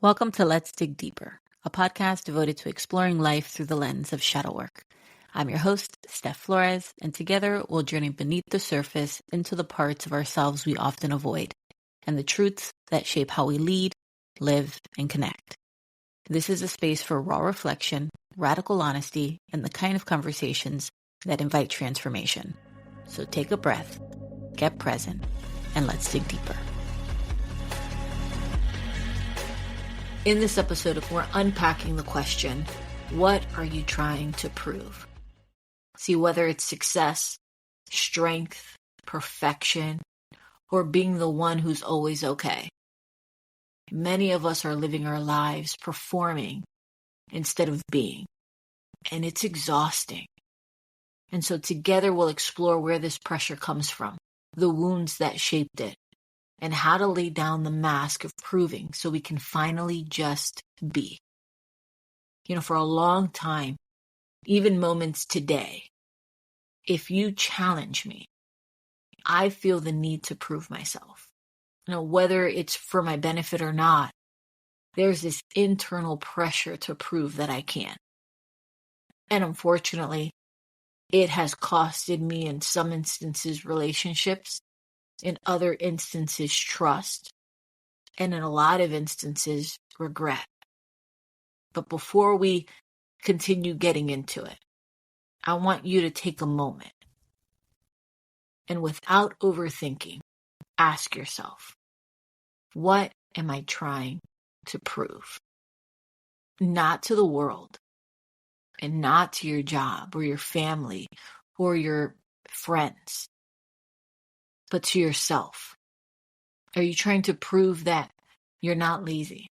Welcome to Let's Dig Deeper, a podcast devoted to exploring life through the lens of shadow work. I'm your host, Steph Flores, and together we'll journey beneath the surface into the parts of ourselves we often avoid and the truths that shape how we lead, live, and connect. This is a space for raw reflection, radical honesty, and the kind of conversations that invite transformation. So take a breath, get present, and let's dig deeper. In this episode, we're unpacking the question, what are you trying to prove? See, whether it's success, strength, perfection, or being the one who's always okay. Many of us are living our lives performing instead of being, and it's exhausting. And so together we'll explore where this pressure comes from, the wounds that shaped it, and how to lay down the mask of proving so we can finally just be. For a long time, even moments today, if you challenge me, I feel the need to prove myself. Whether it's for my benefit or not, there's this internal pressure to prove that I can. And unfortunately, it has costed me in some instances relationships, in other instances trust, and in a lot of instances regret. But before we continue getting into it, I want you to take a moment and without overthinking, ask yourself, what am I trying to prove? Not to the world, and not to your job or your family or your friends, but to yourself. Are you trying to prove that you're not lazy?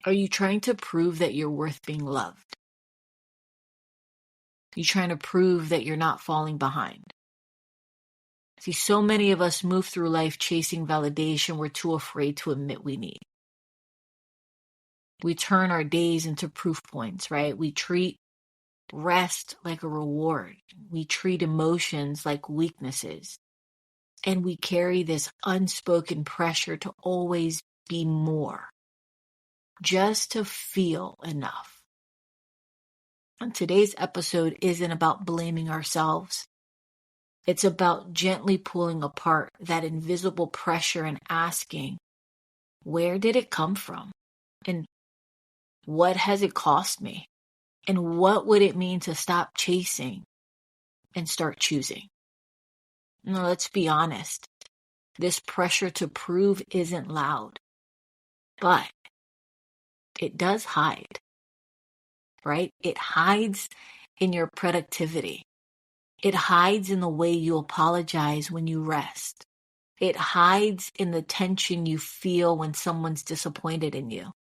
Are you trying to prove that you're worth being loved? Are you trying to prove that you're not falling behind? See, so many of us move through life chasing validation we're too afraid to admit we need. We turn our days into proof points, right? We treat rest like a reward. We treat emotions like weaknesses. And we carry this unspoken pressure to always be more, just to feel enough. And today's episode isn't about blaming ourselves. It's about gently pulling apart that invisible pressure and asking, where did it come from? And what has it cost me? And what would it mean to stop chasing and start choosing? Let's be honest. This pressure to prove isn't loud, but it does hide, right? It hides in your productivity. It hides in the way you apologize when you rest. It hides in the tension you feel when someone's disappointed in you.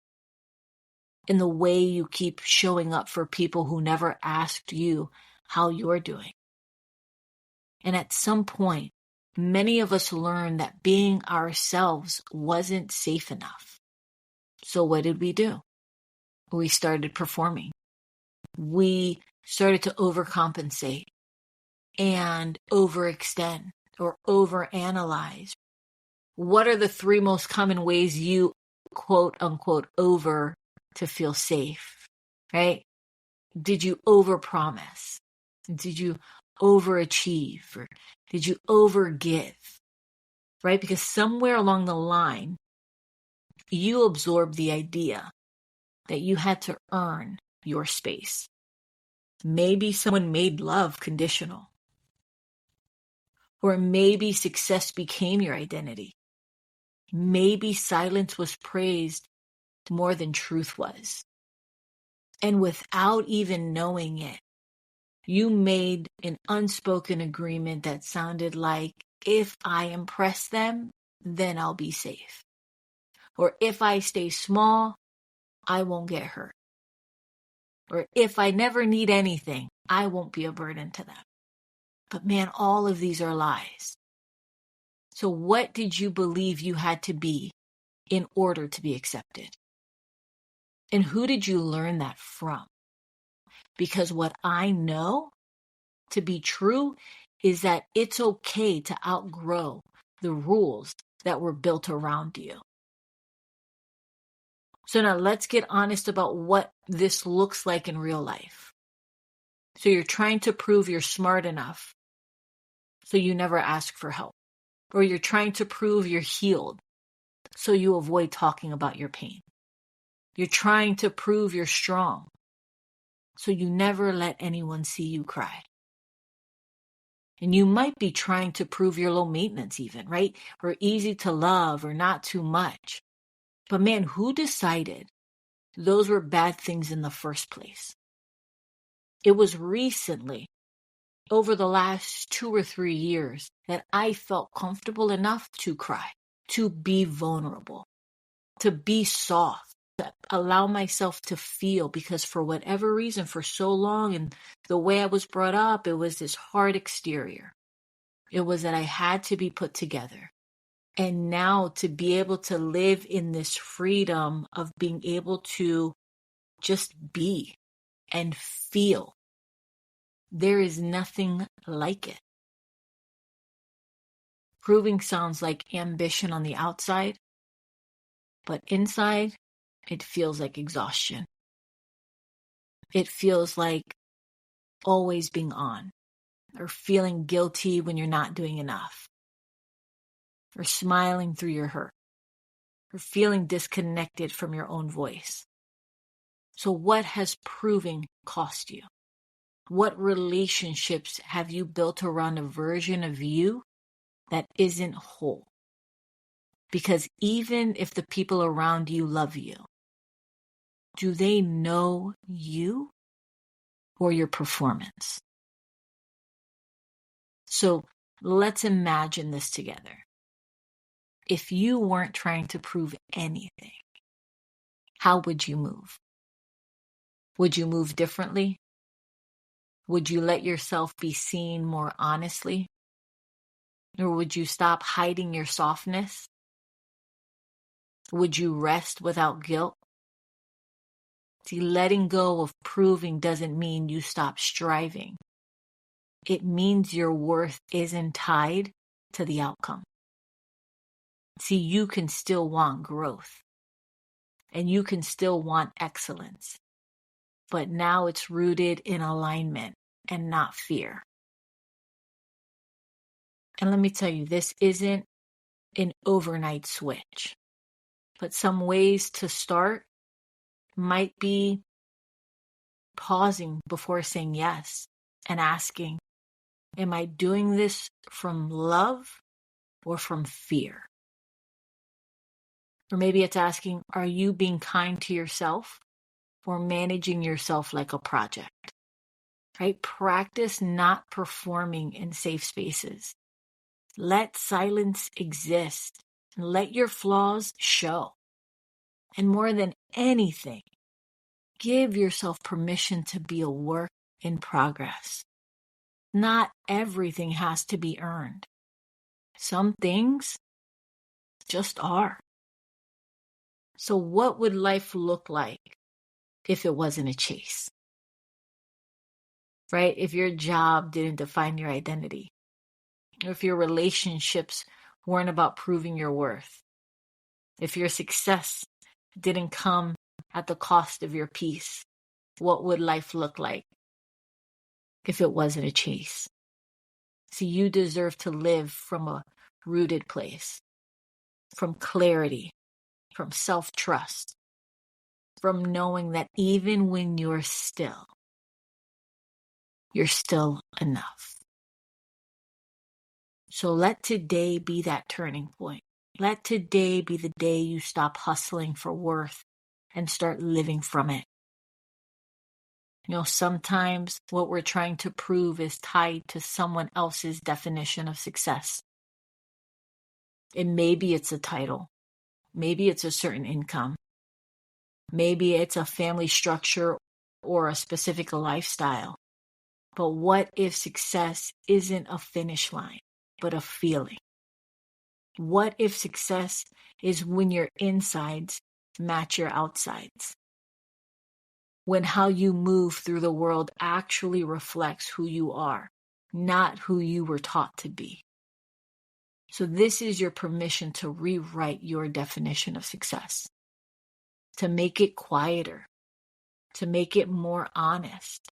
In the way you keep showing up for people who never asked you how you're doing. And at some point, many of us learned that being ourselves wasn't safe enough. So what did we do? We started performing. We started to overcompensate and overextend or overanalyze. What are the three most common ways you quote unquote over to feel safe, right? Did you overpromise? Did you overachieve? Or did you overgive? Right? Because somewhere along the line, you absorbed the idea that you had to earn your space. Maybe someone made love conditional. Or maybe success became your identity. Maybe silence was praised more than truth was. And without even knowing it, you made an unspoken agreement that sounded like, if I impress them, then I'll be safe. Or if I stay small, I won't get hurt. Or if I never need anything, I won't be a burden to them. But man, all of these are lies. So what did you believe you had to be in order to be accepted? And who did you learn that from? Because what I know to be true is that it's okay to outgrow the rules that were built around you. So now let's get honest about what this looks like in real life. So you're trying to prove you're smart enough, so you never ask for help. Or you're trying to prove you're healed, so you avoid talking about your pain. You're trying to prove you're strong, so you never let anyone see you cry. And you might be trying to prove you're low maintenance even, right? Or easy to love or not too much. But man, who decided those were bad things in the first place? It was recently, over the last 2 or 3 years, that I felt comfortable enough to cry, to be vulnerable, to be soft, to allow myself to feel, because for whatever reason, for so long, and the way I was brought up, it was this hard exterior. It was that I had to be put together. And now to be able to live in this freedom of being able to just be and feel, there is nothing like it. Proving sounds like ambition on the outside, but inside, it feels like exhaustion. It feels like always being on, or feeling guilty when you're not doing enough, or smiling through your hurt, or feeling disconnected from your own voice. So what has proving cost you? What relationships have you built around a version of you that isn't whole? Because even if the people around you love you, do they know you or your performance? So let's imagine this together. If you weren't trying to prove anything, how would you move? Would you move differently? Would you let yourself be seen more honestly? Or would you stop hiding your softness? Would you rest without guilt? See, letting go of proving doesn't mean you stop striving. It means your worth isn't tied to the outcome. See, you can still want growth, and you can still want excellence, but now it's rooted in alignment and not fear. And let me tell you, this isn't an overnight switch, but some ways to start might be pausing before saying yes and asking, am I doing this from love or from fear? Or maybe it's asking, are you being kind to yourself or managing yourself like a project? Right? Practice not performing in safe spaces. Let silence exist and let your flaws show. And more than anything, give yourself permission to be a work in progress. Not everything has to be earned. Some things just are. So what would life look like if it wasn't a chase? Right? If your job didn't define your identity, or if your relationships weren't about proving your worth, if your success didn't come at the cost of your peace, what would life look like if it wasn't a chase? See, you deserve to live from a rooted place, from clarity, from self-trust, from knowing that even when you're still enough. So let today be that turning point. Let today be the day you stop hustling for worth and start living from it. You know, sometimes what we're trying to prove is tied to someone else's definition of success. And maybe it's a title. Maybe it's a certain income. Maybe it's a family structure or a specific lifestyle. But what if success isn't a finish line, but a feeling? What if success is when your insides match your outsides? When how you move through the world actually reflects who you are, not who you were taught to be. So this is your permission to rewrite your definition of success. to make it quieter, to make it more honest,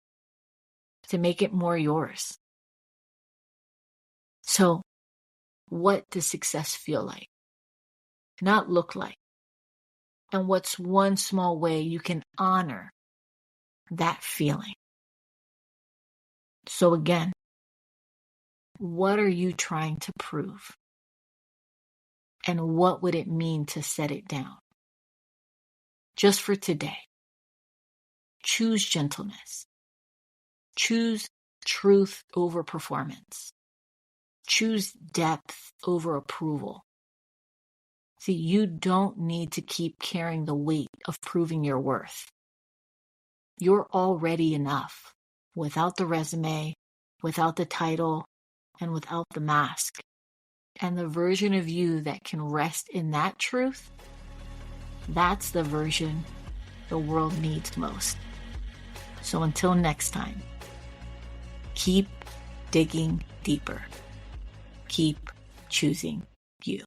to make it more yours. So, what does success feel like? Not look like? And what's one small way you can honor that feeling? So again, what are you trying to prove? And what would it mean to set it down? Just for today, choose gentleness. Choose truth over performance. Choose depth over approval. See, you don't need to keep carrying the weight of proving your worth. You're already enough without the resume, without the title, and without the mask. And the version of you that can rest in that truth, that's the version the world needs most. So until next time, keep digging deeper. Keep choosing